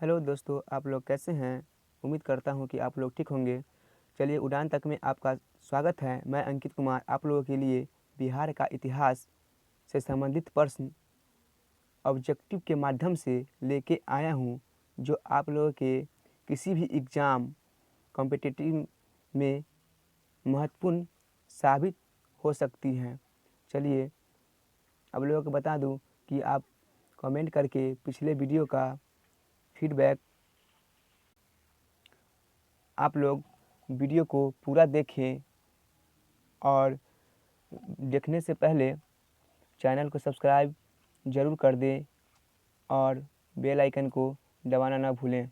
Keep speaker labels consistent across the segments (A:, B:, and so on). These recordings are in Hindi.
A: हेलो दोस्तों, आप लोग कैसे हैं। उम्मीद करता हूं कि आप लोग ठीक होंगे। चलिए, उड़ान तक में आपका स्वागत है। मैं अंकित कुमार आप लोगों के लिए बिहार का इतिहास से संबंधित प्रश्न ऑब्जेक्टिव के माध्यम से लेके आया हूं, जो आप लोगों के किसी भी एग्ज़ाम कॉम्पिटिटिव में महत्वपूर्ण साबित हो सकती हैं। चलिए, आप लोगों को बता दूं कि आप कमेंट करके पिछले वीडियो का फीडबैक आप लोग वीडियो को पूरा देखें और देखने से पहले चैनल को सब्सक्राइब ज़रूर कर दें और बेल आइकन को दबाना ना भूलें।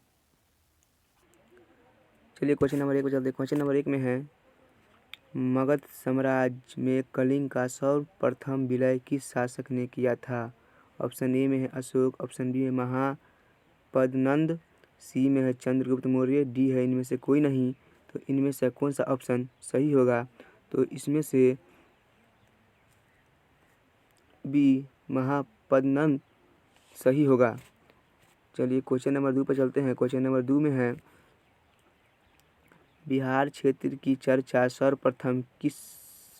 A: चलिए, क्वेश्चन नंबर 1 पर चलते हैं। क्वेश्चन नंबर 1 में है, मगध साम्राज्य में कलिंग का सर्वप्रथम विलय किस शासक ने किया था। ऑप्शन ए में है अशोक, ऑप्शन बी में महापद्नंद, सी में है चंद्रगुप्त मौर्य, डी है इनमें से कोई नहीं। तो इनमें से कौन सा ऑप्शन सही होगा। तो इसमें से बी महापद्नंद सही होगा। चलिए, क्वेश्चन नंबर 2 पर चलते हैं। क्वेश्चन नंबर 2 में है, बिहार क्षेत्र की चर्चा सर्वप्रथम किस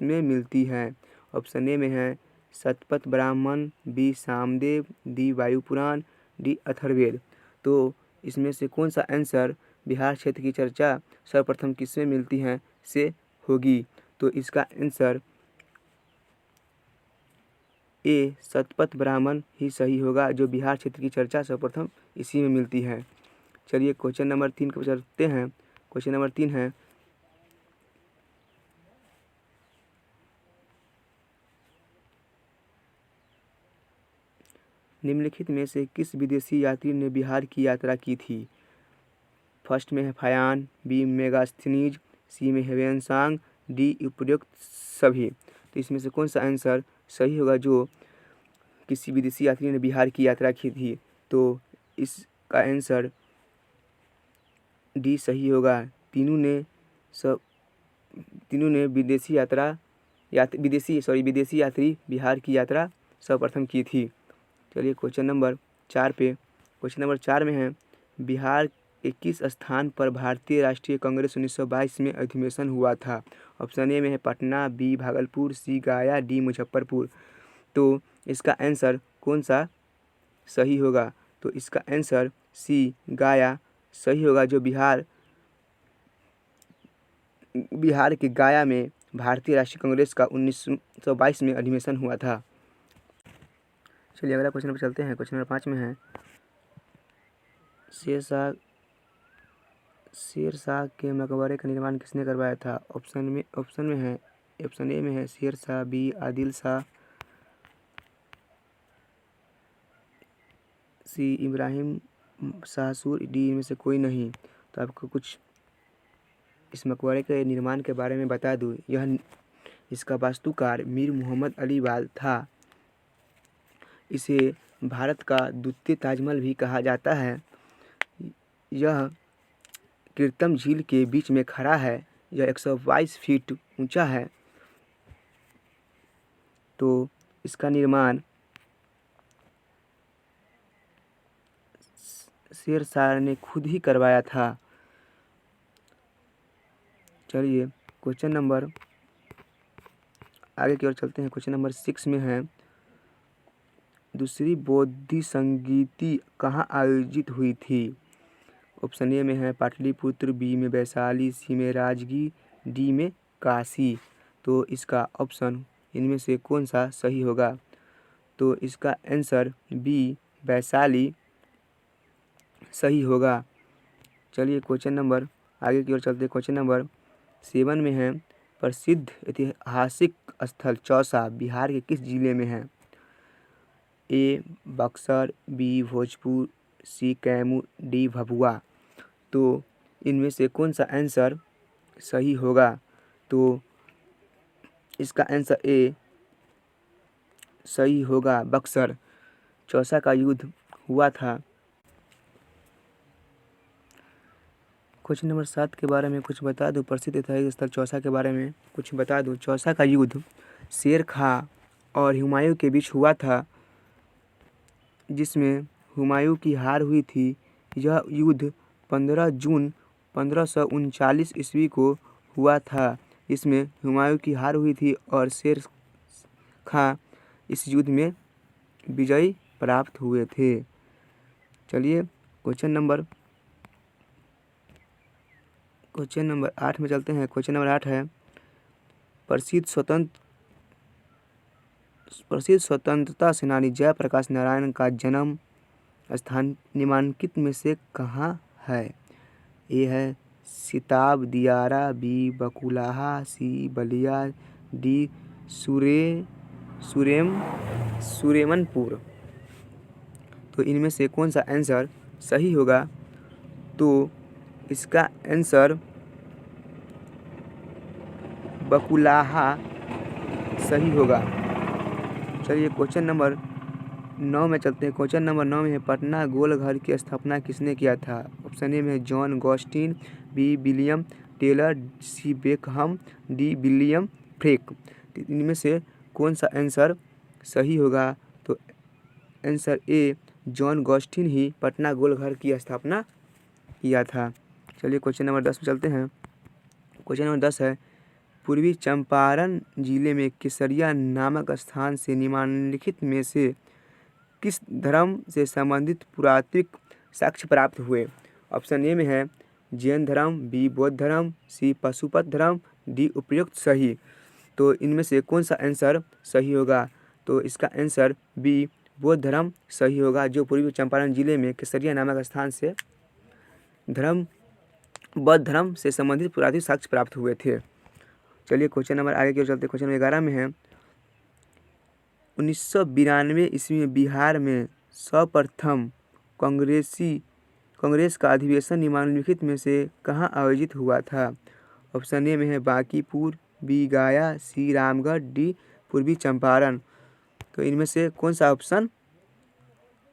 A: में मिलती है। ऑप्शन ए में है Shatapatha Brahmana, B Samaveda, D Vayupurana, D Atharvaveda. तो इसमें से कौन सा आंसर बिहार क्षेत्र की चर्चा सर्वप्रथम किस में मिलती है से होगी। तो इसका आंसर ए शतपथ ब्राह्मण ही सही होगा, जो बिहार क्षेत्र की चर्चा सर्वप्रथम इसी में मिलती है। चलिए, क्वेश्चन नंबर 3 को चलते हैं। क्वेश्चन नंबर 3 है, निम्नलिखित में से किस विदेशी यात्री ने बिहार की यात्रा की थी। फर्स्ट में है फयान, बी मेगास्थनीज, सी में है वेनसांग, डी उपयुक्त सभी। तो इसमें से कौन सा आंसर सही होगा, जो किसी विदेशी यात्री ने बिहार की यात्रा की थी। तो इसका आंसर डी सही होगा। तीनों ने विदेशी यात्री बिहार की यात्रा सर्वप्रथम की थी। चलिए, क्वेश्चन नंबर 4 पे। क्वेश्चन नंबर 4 में है, बिहार के किस स्थान पर भारतीय राष्ट्रीय कांग्रेस 1922 में अधिवेशन हुआ था। ऑप्शन ए में है पटना, बी भागलपुर, सी गया, डी मुजफ्फरपुर। तो इसका आंसर कौन सा सही होगा। तो इसका आंसर सी गया सही होगा, जो बिहार के गया में भारतीय राष्ट्रीय कांग्रेस का 1922 में अधिवेशन हुआ था। चलिए, अगला क्वेश्चन पर चलते हैं। क्वेश्चन नंबर 5 में है, शेरशाह के मकबरे का निर्माण किसने करवाया था। ऑप्शन ए में है शेरशाह, बी आदिल शाह, सी इब्राहिम शाहसूर, डी में से कोई नहीं। तो आपको कुछ इस मकबरे के निर्माण के बारे में बता दूं। इसका वास्तुकार मीर मोहम्मद अली वाल था। इसे भारत का द्वितीय ताजमहल भी कहा जाता है। यह कीर्तम झील के बीच में खड़ा है। यह 122 फीट ऊंचा है। तो इसका निर्माण शेरशाह ने खुद ही करवाया था। चलिए, क्वेश्चन नंबर आगे की ओर चलते हैं। क्वेश्चन नंबर 6 में है, दूसरी बौद्ध संगीति कहाँ आयोजित हुई थी। ऑप्शन ए में है पाटलिपुत्र, बी में वैशाली, सी में राजगीर, डी में काशी। तो इसका ऑप्शन इनमें से कौन सा सही होगा। तो इसका आंसर बी वैशाली सही होगा। चलिए, क्वेश्चन नंबर आगे की ओर चलते हैं। क्वेश्चन नंबर 7 में है, प्रसिद्ध ऐतिहासिक स्थल चौसा बिहार के किस जिले में है। ए बक्सर, बी भोजपुर, सी कैमूर, डी भभुआ। तो इनमें से कौन सा आंसर सही होगा। तो इसका आंसर ए सही होगा, बक्सर। चौसा का युद्ध हुआ था। क्वेश्चन नंबर 7 के बारे में कुछ बता दूं। प्रसिद्ध ऐतिहासिक स्थल चौसा के बारे में कुछ बता दूं। चौसा का युद्ध शेर खां और हुमायूं के बीच हुआ था, जिसमें हुमायूं की हार हुई थी। यह युद्ध 15 जून 1539 ईस्वी को हुआ था। इसमें हुमायूं की हार हुई थी और शेर खां इस युद्ध में विजयी प्राप्त हुए थे। चलिए क्वेश्चन नंबर 8 में चलते हैं। क्वेश्चन नंबर 8 है, प्रसिद्ध स्वतंत्रता सेनानी जयप्रकाश नारायण का जन्म स्थान निम्नलिखित में से कहाँ है? ए है सिताब दियारा, बी बकुलाहा, सी बलिया, डी सुरेमनपुर। तो इनमें से कौन सा आंसर सही होगा? तो इसका आंसर बकुलाहा सही होगा। चलिए क्वेश्चन नंबर 9 में चलते हैं। क्वेश्चन नंबर 9 में है, पटना गोलघर की स्थापना किसने किया था? ऑप्शन ए में है जॉन गॉस्टिन, बी विलियम टेलर, सी बेकहम, डी विलियम फ्रेक। इनमें से कौन सा आंसर सही होगा? तो आंसर ए जॉन गॉस्टिन ही पटना गोलघर की स्थापना किया था। चलिए क्वेश्चन नंबर 10 में चलते हैं। क्वेश्चन नंबर 10 है, पूर्वी चंपारण जिले में केसरिया नामक स्थान से निम्नलिखित में से किस धर्म से संबंधित पुरातात्विक साक्ष्य प्राप्त हुए? ऑप्शन ए में है जैन धर्म, बी बौद्ध धर्म, सी पशुपत धर्म, डी उपर्युक्त सही। तो इनमें से कौन सा आंसर सही होगा? तो इसका आंसर बी बौद्ध धर्म सही होगा, जो पूर्वी चंपारण जिले में केसरिया नामक स्थान से बौद्ध धर्म से संबंधित पुरातात्विक साक्ष्य प्राप्त हुए थे। चलिए क्वेश्चन नंबर आगे की ओर चलते। क्वेश्चन नंबर 11 में है, 1992 ईस्वी में बिहार में सर्वप्रथम कांग्रेस का अधिवेशन निम्नलिखित में से कहाँ आयोजित हुआ था? ऑप्शन ए में है बांकीपुर, बी गया, सी रामगढ़, डी पूर्वी चंपारण। तो इनमें से कौन सा ऑप्शन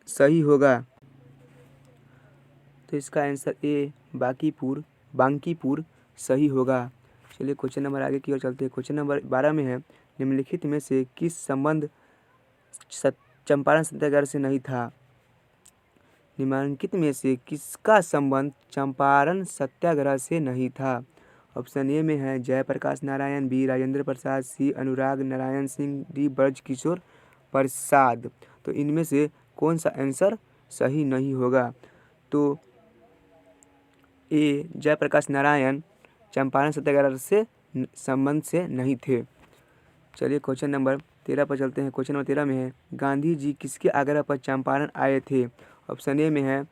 A: सही होगा? तो इसका आंसर ए बांकीपुर सही होगा। चलिए क्वेश्चन नंबर आगे की ओर चलते हैं। क्वेश्चन नंबर 12 में है, निम्नलिखित में से किस संबंध चंपारण सत्याग्रह से नहीं था? निम्नलिखित में से किसका संबंध चंपारण सत्याग्रह से नहीं था? ऑप्शन ए में है जयप्रकाश नारायण, बी राजेंद्र प्रसाद, सी अनुराग नारायण सिंह, डी ब्रजकिशोर प्रसाद। तो इनमें से कौन सा आंसर सही नहीं होगा? तो ए जयप्रकाश नारायण चंपारण सत्याग्रह से संबंध से नहीं थे। चलिए क्वेश्चन नंबर 13 पर चलते हैं। क्वेश्चन नंबर 13 में है, गांधी जी किसके आग्रह पर चंपारण आए थे? ऑप्शन ए में है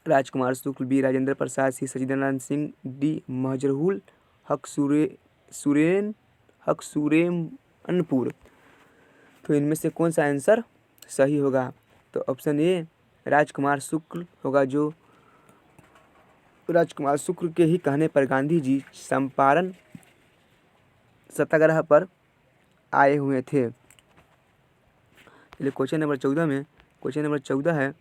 A: राजकुमार शुक्ल, बी राजेंद्र प्रसाद, सी सच्चिदानंद सिंह, डी मजहरूल हक सुरेमनपुर। तो इनमें से कौन सा आंसर सही होगा? तो ऑप्शन ए राजकुमार शुक्ल होगा, जो राजकुमार शुक्ल के ही कहने पर गांधी जी चंपारण सत्याग्रह पर आए हुए थे। चलिए क्वेश्चन नंबर 14 में, क्वेश्चन नंबर 14 है,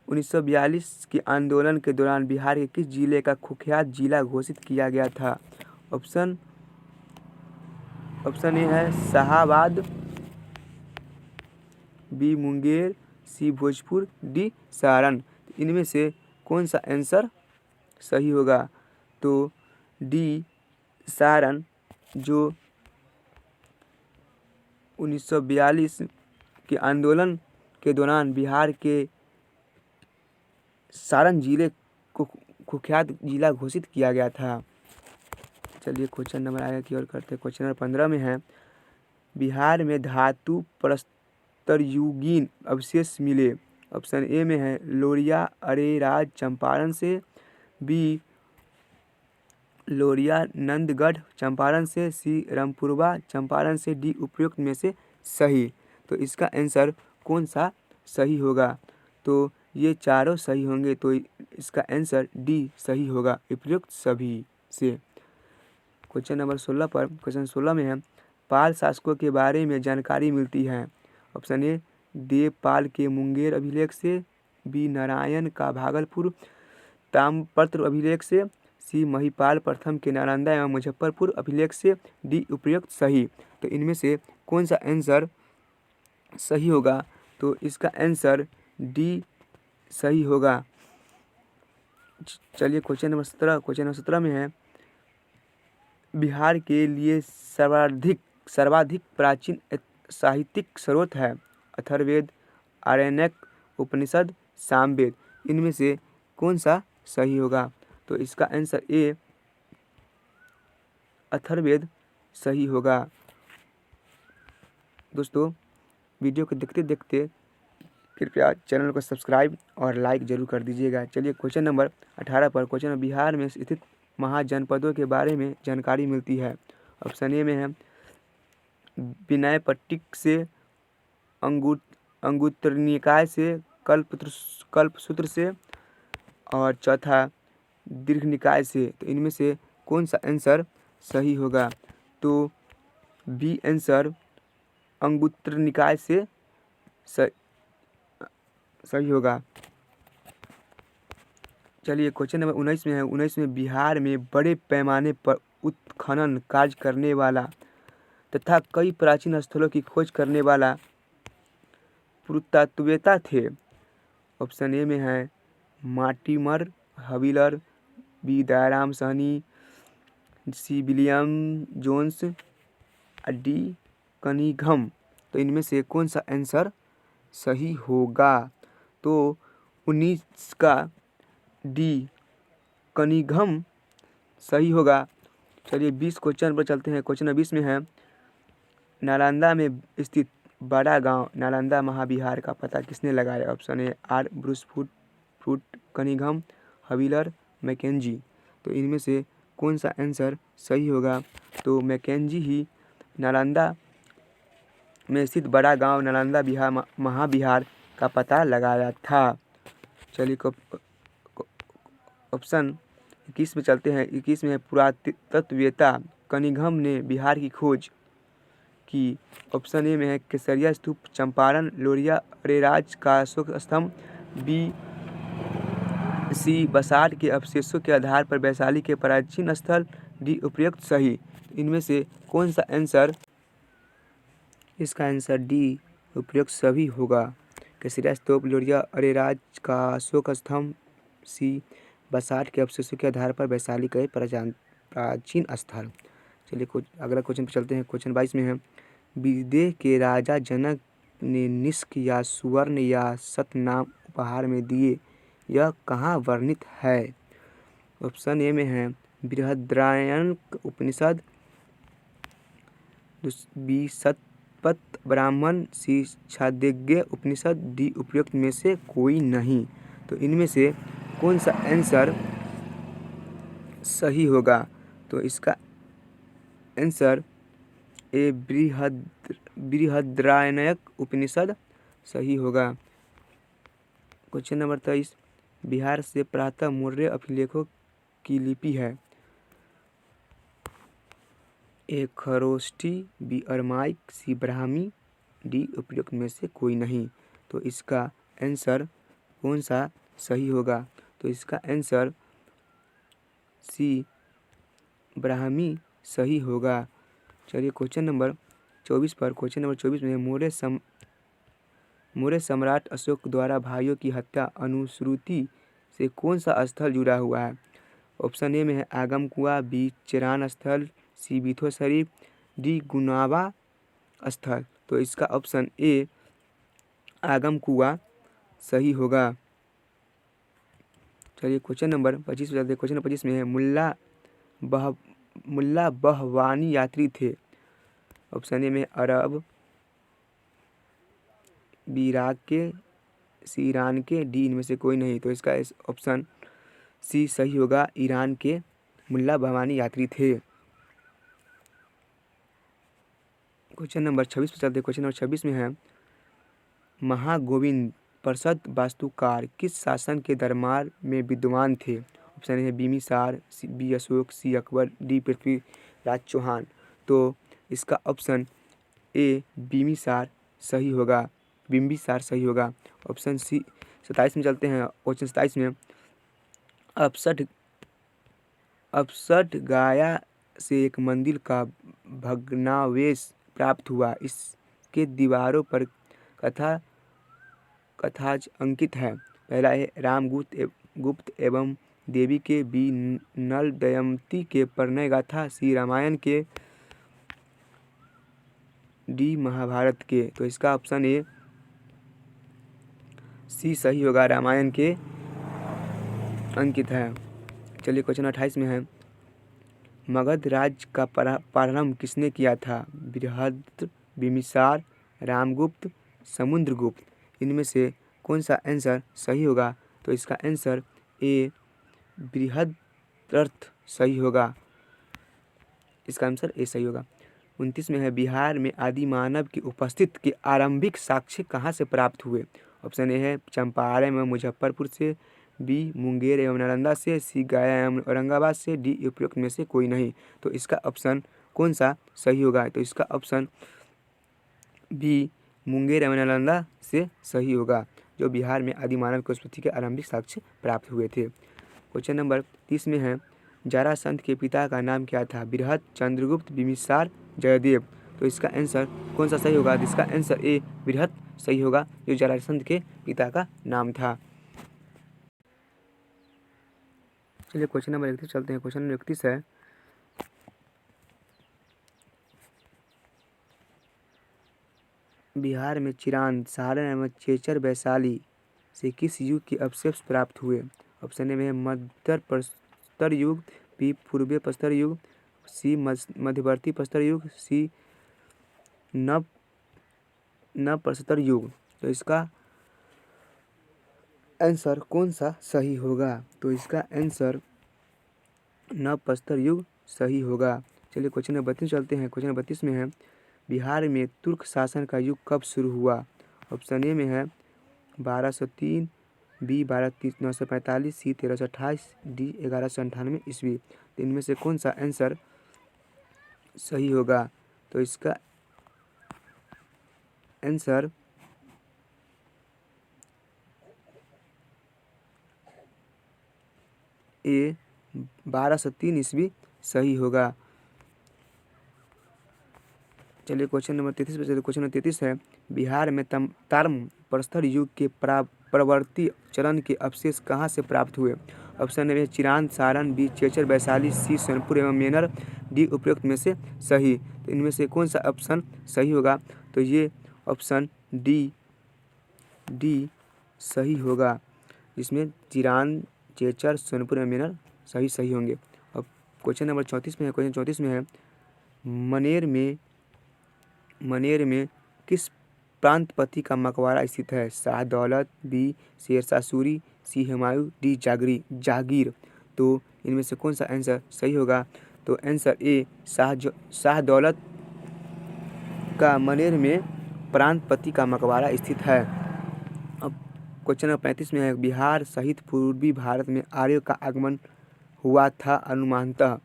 A: 1942 के आंदोलन के दौरान बिहार के किस जिले का कुख्यात जिला घोषित किया गया था? ऑप्शन ए है शाहाबाद, बी मुंगेर, सी भोजपुर, डी सारण। इनमें से कौन सा आंसर सही होगा? तो डी सारण, जो 1942 के आंदोलन के दौरान बिहार के सारण जिले को कुख्यात जिला घोषित किया गया था। चलिए क्वेश्चन नंबर आगे की ओर करते हैं। क्वेश्चन नंबर 15 में है, बिहार में धातु प्रस्तरयुगीन अवशेष मिले। ऑप्शन ए में है लोरिया अरेराज चंपारण से, बी लोरिया नंदगढ़ चंपारण से, सी रामपुरवा चंपारण से, डी उपर्युक्त में से सही। तो इसका आंसर कौन सा सही होगा? तो ये चारों सही होंगे, तो इसका आंसर डी सही होगा, उपर्युक्त सभी से। क्वेश्चन नंबर 16 पर, क्वेश्चन 16 में है, पाल शासकों के बारे में जानकारी मिलती है। ऑप्शन ए देवपाल के मुंगेर अभिलेख से, बी नारायण का भागलपुर ताम्रपत्र अभिलेख से, सी महिपाल प्रथम के नालंदा एवं मुजफ्फरपुर अभिलेख से, डी उपर्युक्त सही। तो इनमें से कौन सा आंसर सही होगा? तो इसका आंसर डी सही होगा। चलिए क्वेश्चन नंबर 17 में है बिहार के लिए सर्वाधिक प्राचीन साहित्यिक स्रोत है अथर्ववेद, आरण्यक, उपनिषद, सामवेद। इनमें से कौन सा सही होगा? तो इसका आंसर ए अथर्ववेद सही होगा। दोस्तों वीडियो को देखते देखते कृपया चैनल को सब्सक्राइब और लाइक जरूर कर दीजिएगा। चलिए क्वेश्चन नंबर 18 पर क्वेश्चन बिहार में स्थित महाजनपदों के बारे में जानकारी मिलती है। ऑप्शन ए में है विनयपिटक से, अंगुत्तर निकाय से, कल्पसूत्र से और चौथा दीर्घ निकाय से। तो इनमें से कौन सा आंसर सही होगा? तो बी आंसर अंगुत्तर निकाय से सही होगा। चलिए क्वेश्चन नंबर 19 में है 19 में बिहार में बड़े पैमाने पर उत्खनन कार्य करने वाला तथा कई प्राचीन स्थलों की खोज करने वाला पुरातत्ववेत्ता थे। ऑप्शन ए में है Mortimer Wheeler, B Dayaram Sahni, C William Jones, D Cunningham. तो इनमें से कौन सा आंसर सही होगा? तो 19 का डी कनिंघम सही होगा। चलिए 20 क्वेश्चन पर चलते हैं। क्वेश्चन 20 में है नालंदा में स्थित बड़ा गांव नालंदा महाविहार का पता किसने लगाया? Option A R Bruce Foote, Cunningham, Wheeler, Mackenzie. तो इनमें से कौन सा आंसर सही होगा? तो मैकेंजी ही नालंदा में स्थित बड़ा गांव नालंदा महाविहार का पता लगाया था। चलिए ऑप्शन 21 में चलते हैं। 21 में पुरातत्ववेत्ता कनिंघम ने बिहार की खोज की। ऑप्शन ए में है केसरिया स्तूप, चंपारण, लोरिया, अरेराज का अशोक स्तंभ, बी सी बसाठ के अवशेषों के आधार पर वैशाली के प्राचीन स्थल, डी उपयुक्त सही। इनमें से कौन सा आंसर? इसका आंसर डी उपयुक्त सभी होगा। केसरिया स्तूप, लोरिया, अरेराज का अशोक स्तंभ, सी बसाठ के अवशेषों के आधार पर वैशाली का प्राचीन स्थल। चलिए अगला क्वेश्चन पर चलते हैं। क्वेश्चन 22 में है विदेह के राजा जनक ने निष्क या सुवर्ण या सतनाम उपहार में दिए, यह कहाँ वर्णित है? ऑप्शन ए में है बृहदारण्यक उपनिषद, बी शतपथ ब्राह्मण, सी छांदोग्य उपनिषद, डी उपयुक्त में से कोई नहीं। तो इनमें से कौन सा आंसर सही होगा? तो इसका आंसर ए बृहदारण्यक उपनिषद सही होगा। क्वेश्चन नंबर 23 बिहार से प्रातः मौर्य अभिलेखों की लिपि है। ए खरोष्ठी, बी अरमाइक, सी ब्राह्मी, डी उपयुक्त में से कोई नहीं। तो इसका आंसर कौन सा सही होगा? तो इसका आंसर सी ब्राह्मी सही होगा। चलिए क्वेश्चन नंबर 24 पर क्वेश्चन नंबर 24 में मौर्य सम्राट अशोक द्वारा भाइयों की हत्या अनुश्रुति से कौन सा स्थल जुड़ा हुआ है? ऑप्शन ए में है आगम कुआं, बी चेरान स्थल, सी बिथो शरीफ, डी गुनावा स्थल। तो इसका ऑप्शन ए आगम कुआं सही होगा। चलिए क्वेश्चन नंबर 25 पे चलते हैं। क्वेश्चन नंबर 25 में है मुल्ला बहवानी यात्री थे। ऑप्शन ए में अरब, बी इराक के, सी ईरान के, डी इनमें से कोई नहीं। तो इसका ऑप्शन सी सही होगा, ईरान के मुल्ला बहवानी यात्री थे। क्वेश्चन नंबर 26 पे चलते हैं। क्वेश्चन नंबर 26 में है महागोविंद प्रसाद वास्तुकार किस शासक के दरबार में विद्वान थे? ऑप्शन है बिम्बिसार, बी अशोक, सी अकबर, डी पृथ्वीराज चौहान। तो इसका ऑप्शन ए बिम्बिसार सही होगा, बिम्बिसार सही होगा। ऑप्शन सी 27 में चलते हैं। क्वेश्चन 27 में अपसठ गाया से एक मंदिर का भग्नावशेष प्राप्त हुआ, इसके दीवारों पर कथाज अंकित है। पहला है गुप्त एवं देवी के, बी नल दमयंती के प्रणय गाथा, सी रामायण के, डी महाभारत के। तो इसका ऑप्शन ए सी सही होगा, रामायण के अंकित है। चलिए क्वेश्चन 28 में है, मगध राज्य का प्रारंभ किसने किया था? बृहद, बिम्बिसार, रामगुप्त, समुद्रगुप्त। इनमें से कौन सा आंसर सही होगा? तो इसका आंसर ए बृहद्रथ सही होगा। इसका आंसर ए सही होगा। 29 में है, बिहार में आदि मानव की उपस्थिति के आरंभिक साक्ष्य कहाँ से प्राप्त हुए? ऑप्शन ए है चंपारण एवं मुजफ्फरपुर से, बी मुंगेर एवं नालंदा से, सी गया एवं औरंगाबाद से, डी उपरोक्त में से कोई नहीं। तो इसका ऑप्शन कौन सा सही होगा? तो इसका ऑप्शन बी मुंगेर एवं नालंदा से सही होगा, जो बिहार में आदि मानव की उत्पत्ति के आरंभिक साक्ष्य प्राप्त हुए थे। क्वेश्चन नंबर 30 में है, जरासंध के पिता का नाम क्या था? बृहद, चंद्रगुप्त, बिम्बिसार, जयदेव। तो इसका आंसर कौन सा सही होगा? इसका आंसर ए बृहद सही होगा, जो जरासंध के पिता का नाम था। चलिए क्वेश्चन नंबर 31 चलते हैं। क्वेश्चन नंबर 31 है, बिहार में चिरांद, सारण एवं चेचर वैशाली से किस युग के अवशेष प्राप्त हुए? ऑप्शन ए में है मध्य प्रस्तर युग, बी पूर्वी प्रस्तर युग, सी मध्यवर्ती प्रस्तर युग, सी नव प्रस्तर युग। तो इसका आंसर कौन सा सही होगा? तो इसका आंसर नव प्रस्तर युग सही होगा। चलिए क्वेश्चन नंबर 32 चलते हैं। क्वेश्चन नंबर 32 में है, बिहार में तुर्क शासन का युग कब शुरू हुआ? ऑप्शन ए में है 1203, बी 12,945, सी 1328, डी 1198 ईस्वी। तो इनमें से कौन सा आंसर सही होगा? तो इसका आंसर ए 1203 ईस्वी सही होगा। चलिए क्वेश्चन नंबर 33 पे चलिए। क्वेश्चन नंबर 33 है, बिहार में ताम्र प्रस्तर युग के प्रवर्ती चरण के अवशेष कहाँ से प्राप्त हुए? Option A Chirand, Saran, B Chechar Vaishali, C Sonpur एवं मेनर, डी उपरोक्त में से सही। तो इनमें से कौन सा ऑप्शन सही होगा? तो ये ऑप्शन डी सही होगा, जिसमें चिरांद, चेचर, सोनपुर एवं मेनर सही होंगे। अब क्वेश्चन नंबर 34 में है। क्वेश्चन 34 में है, मनेर में किस प्रांतपति का मकबरा स्थित है? शाह दौलत, बी शेरशाह सूरी, सी हुमायूं, डी जहांगीर। तो इनमें से कौन सा आंसर सही होगा? तो आंसर ए शाह दौलत का मनेर में प्रांतपति का मकबरा स्थित है। अब क्वेश्चन नंबर 35 में है, बिहार सहित पूर्वी भारत में आर्यों का आगमन हुआ था अनुमानतः?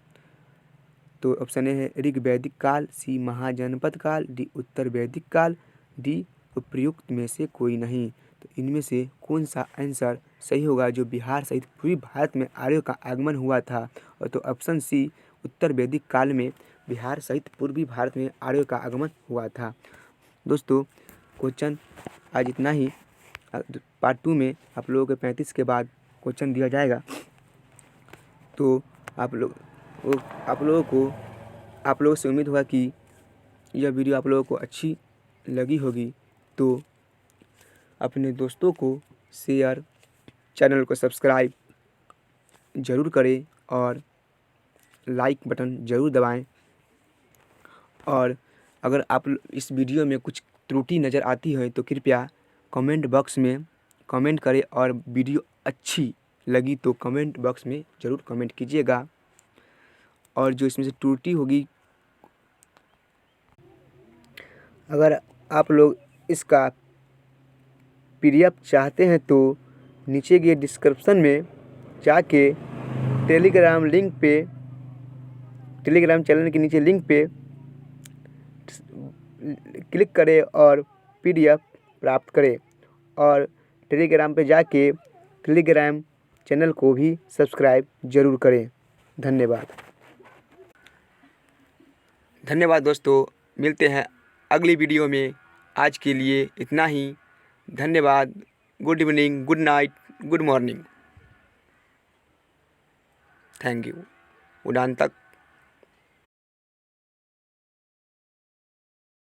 A: तो ऑप्शन ए है ऋग वैदिक काल, सी महाजनपद काल, डी उत्तर वैदिक काल, डी उपयुक्त में से कोई नहीं। तो इनमें से कौन सा आंसर सही होगा, जो बिहार सहित पूर्वी भारत में आर्यों का आगमन हुआ था? और तो ऑप्शन सी उत्तर वैदिक काल में बिहार सहित पूर्वी भारत में आर्यों का आगमन हुआ था। दोस्तों क्वेश्चन आज इतना ही। पार्ट 2 में आप लोगों के 35 के बाद क्वेश्चन दिया जाएगा। तो आप लोगों से उम्मीद हुआ कि यह वीडियो आप लोगों को अच्छी लगी होगी। तो अपने दोस्तों को शेयर, चैनल को सब्सक्राइब ज़रूर करें और लाइक बटन ज़रूर दबाएं। और अगर आप इस वीडियो में कुछ त्रुटि नज़र आती है तो कृपया कमेंट बॉक्स में कमेंट करें, और वीडियो अच्छी लगी तो कमेंट बॉक्स में ज़रूर कमेंट कीजिएगा। और जो इसमें से त्रुटि होगी, अगर आप लोग इसका PDF चाहते हैं तो नीचे के डिस्क्रिप्शन में जाके टेलीग्राम चैनल के नीचे लिंक पे क्लिक करें और PDF प्राप्त करें। और टेलीग्राम पे जाके टेलीग्राम चैनल को भी सब्सक्राइब ज़रूर करें। धन्यवाद दोस्तों, मिलते हैं अगली वीडियो में। आज के लिए इतना ही। धन्यवाद। Good evening, good night. Good morning. Thank you. उड़ान तक